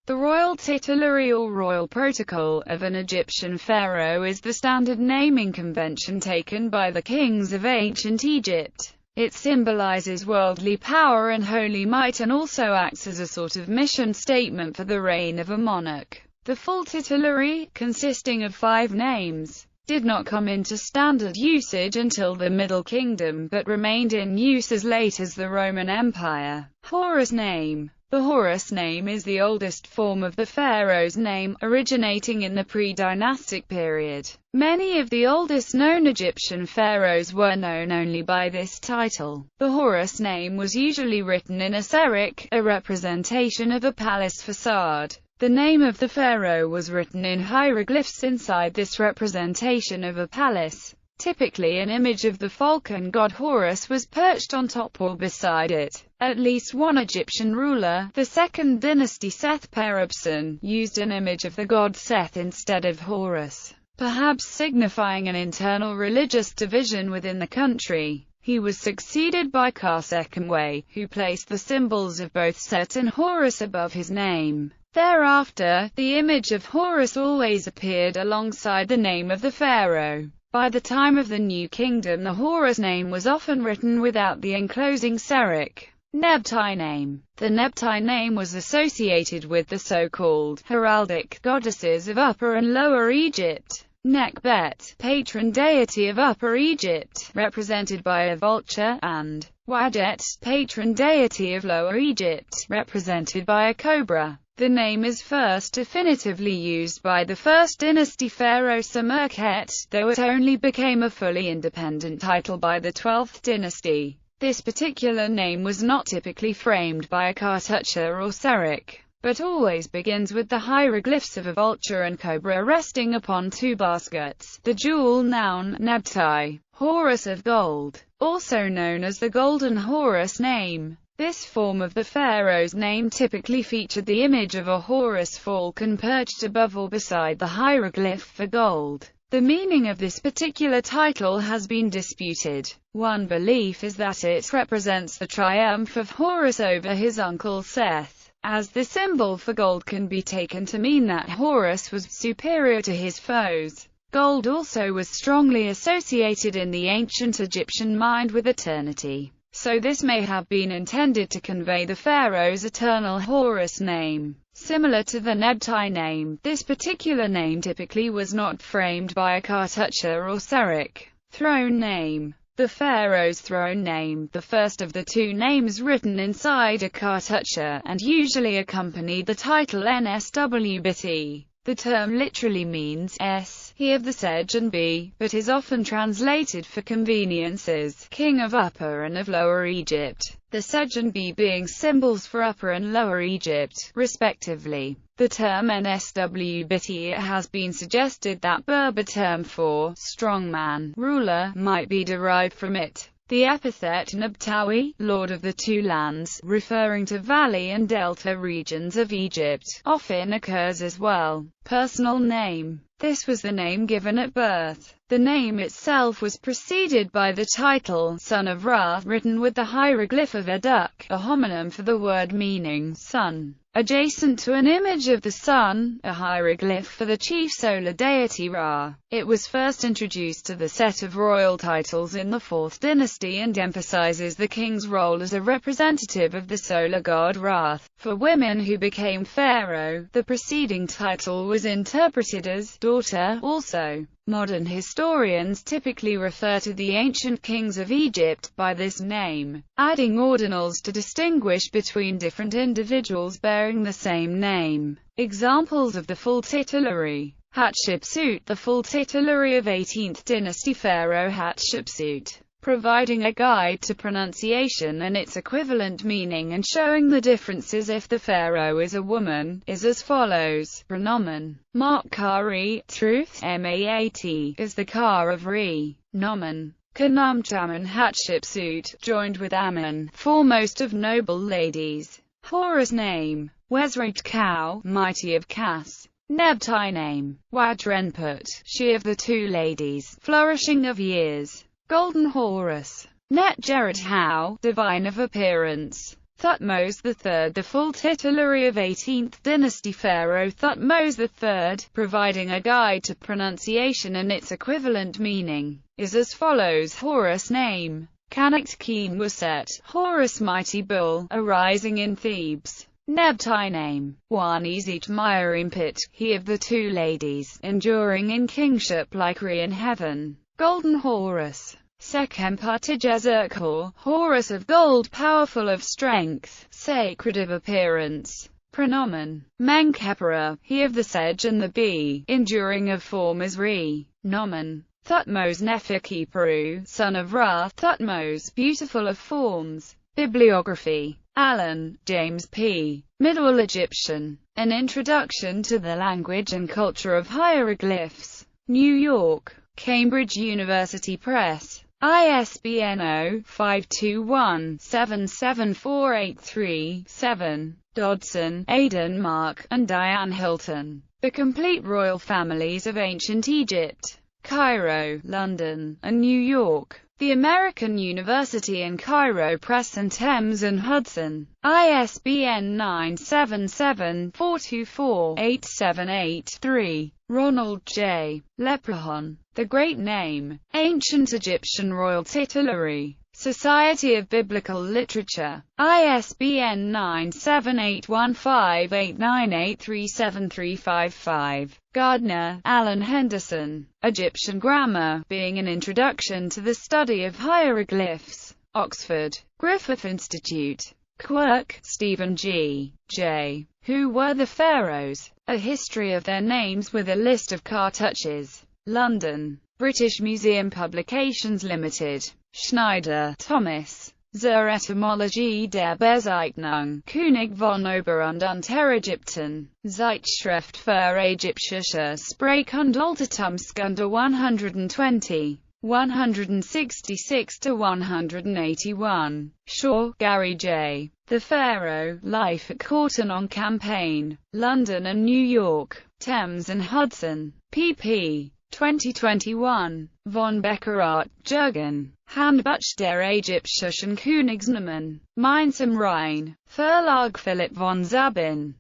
The royal titulary or royal protocol of an Egyptian pharaoh is the standard naming convention taken by the kings of ancient Egypt. It symbolizes worldly power and holy might and also acts as a sort of mission statement for the reign of a monarch. The full titulary, consisting of 5 names, did not come into standard usage until the Middle Kingdom, but remained in use as late as the Roman Empire. Horus name. The Horus name is the oldest form of the pharaoh's name, originating in the pre-dynastic period. Many of the oldest known Egyptian pharaohs were known only by this title. The Horus name was usually written in a seric, a representation of a palace facade. The name of the pharaoh was written in hieroglyphs inside this representation of a palace. Typically an image of the falcon god Horus was perched on top or beside it. At least one Egyptian ruler, the 2nd dynasty Seth-Peribsen, used an image of the god Seth instead of Horus, perhaps signifying an internal religious division within the country. He was succeeded by Karsekemwe, who placed the symbols of both Set and Horus above his name. Thereafter, the image of Horus always appeared alongside the name of the pharaoh. By the time of the New Kingdom, the Horus name was often written without the enclosing seric. Nebtai name. The Nebtai name was associated with the so-called heraldic goddesses of Upper and Lower Egypt. Nekbet, patron deity of Upper Egypt, represented by a vulture, and Wadet, patron deity of Lower Egypt, represented by a cobra. The name is first definitively used by the 1st dynasty pharaoh Samerkhet, though it only became a fully independent title by the 12th dynasty. This particular name was not typically framed by a cartouche or seric, but always begins with the hieroglyphs of a vulture and cobra resting upon 2 baskets. The dual noun, Nebtai, Horus of gold, also known as the Golden Horus name. This form of the pharaoh's name typically featured the image of a Horus falcon perched above or beside the hieroglyph for gold. The meaning of this particular title has been disputed. One belief is that it represents the triumph of Horus over his uncle Seth, as the symbol for gold can be taken to mean that Horus was superior to his foes. Gold also was strongly associated in the ancient Egyptian mind with eternity, so this may have been intended to convey the pharaoh's eternal Horus name. Similar to the Nebtai name, this particular name typically was not framed by a cartouche or seric. Throne name. The pharaoh's throne name, the first of the 2 names written inside a cartouche, and usually accompanied the title Nswbt. The term literally means S, he of the sedge, and B, but is often translated for convenience as King of Upper and of Lower Egypt, the sedge and B being symbols for Upper and Lower Egypt, respectively. The term Nswbt has been suggested that Berber term for strongman, ruler, might be derived from it. The epithet Nabtawi, Lord of the 2 lands, referring to valley and delta regions of Egypt, often occurs as well. Personal name. This was the name given at birth. The name itself was preceded by the title, Son of Ra, written with the hieroglyph of a duck, a homonym for the word meaning sun, adjacent to an image of the sun, a hieroglyph for the chief solar deity Ra. It was first introduced to the set of royal titles in the 4th dynasty and emphasizes the king's role as a representative of the solar god Ra. For women who became pharaoh, the preceding title was interpreted as daughter also. Modern historians typically refer to the ancient kings of Egypt by this name, adding ordinals to distinguish between different individuals bearing the same name. Examples of the full titulary. Hatshepsut, the full titulary of 18th dynasty pharaoh Hatshepsut, providing a guide to pronunciation and its equivalent meaning and showing the differences if the pharaoh is a woman, is as follows. Pronomen. Maat-Kari, truth, Maat, is the Ka of Re. Nomen. Kanumchaman Hatshepsut, joined with Amun, foremost of noble ladies. Horus name. Wesret Cow, mighty of Kas. Nebtai name. Wadrenput, she of the 2 ladies, flourishing of years. Golden Horus. Net Geret How, divine of appearance. Thutmose III, the full titulary of 18th dynasty pharaoh Thutmose III, providing a guide to pronunciation and its equivalent meaning, is as follows. Horus name. Canact Keen Waset, Horus mighty bull, arising in Thebes. Nebtai name. Wanizit Myrimpit, he of the two ladies, enduring in kingship like Re in heaven. Golden Horus. Sekhem Partijezerkor, Horus of gold, powerful of strength, sacred of appearance. Pronomen. Menkhepera, he of the sedge and the bee, enduring of form as Re. Nomen. Thutmose Neferkeperu, son of Ra. Thutmose, beautiful of forms. Bibliography. Allen, James P. Middle Egyptian. An Introduction to the Language and Culture of Hieroglyphs. New York. Cambridge University Press. ISBN 0-521-77483-7. Dodson, Aidan Mark, and Diane Hilton. The Complete Royal Families of Ancient Egypt. Cairo, London, and New York. The American University in Cairo Press and Thames and Hudson. ISBN 977-424-878-3. Ronald J. Leprechaun. The Great Name. Ancient Egyptian Royal Titulary. Society of Biblical Literature. ISBN 9781589837355. Gardner, Alan Henderson. Egyptian Grammar, being an introduction to the study of hieroglyphs. Oxford. Griffith Institute. Quirk, Stephen G. J. Who were the pharaohs? A History of Their Names with a List of Cartouches. London. British Museum Publications Limited. Schneider, Thomas. Zur Etymologie der Bezeichnung König von Ober- und Unterägypten. Zeitschrift für Ägyptische Sprache und Altertumskunde 120. 166–181. Shaw, Gary J. The Pharaoh, Life at Court and on Campaign. London and New York. Thames and Hudson. pp. 2021. Von Beckerath, Jürgen. Handbuch der Ägyptischen Königsnamen. Mainz am Rhein. Verlag Philipp von Zabin.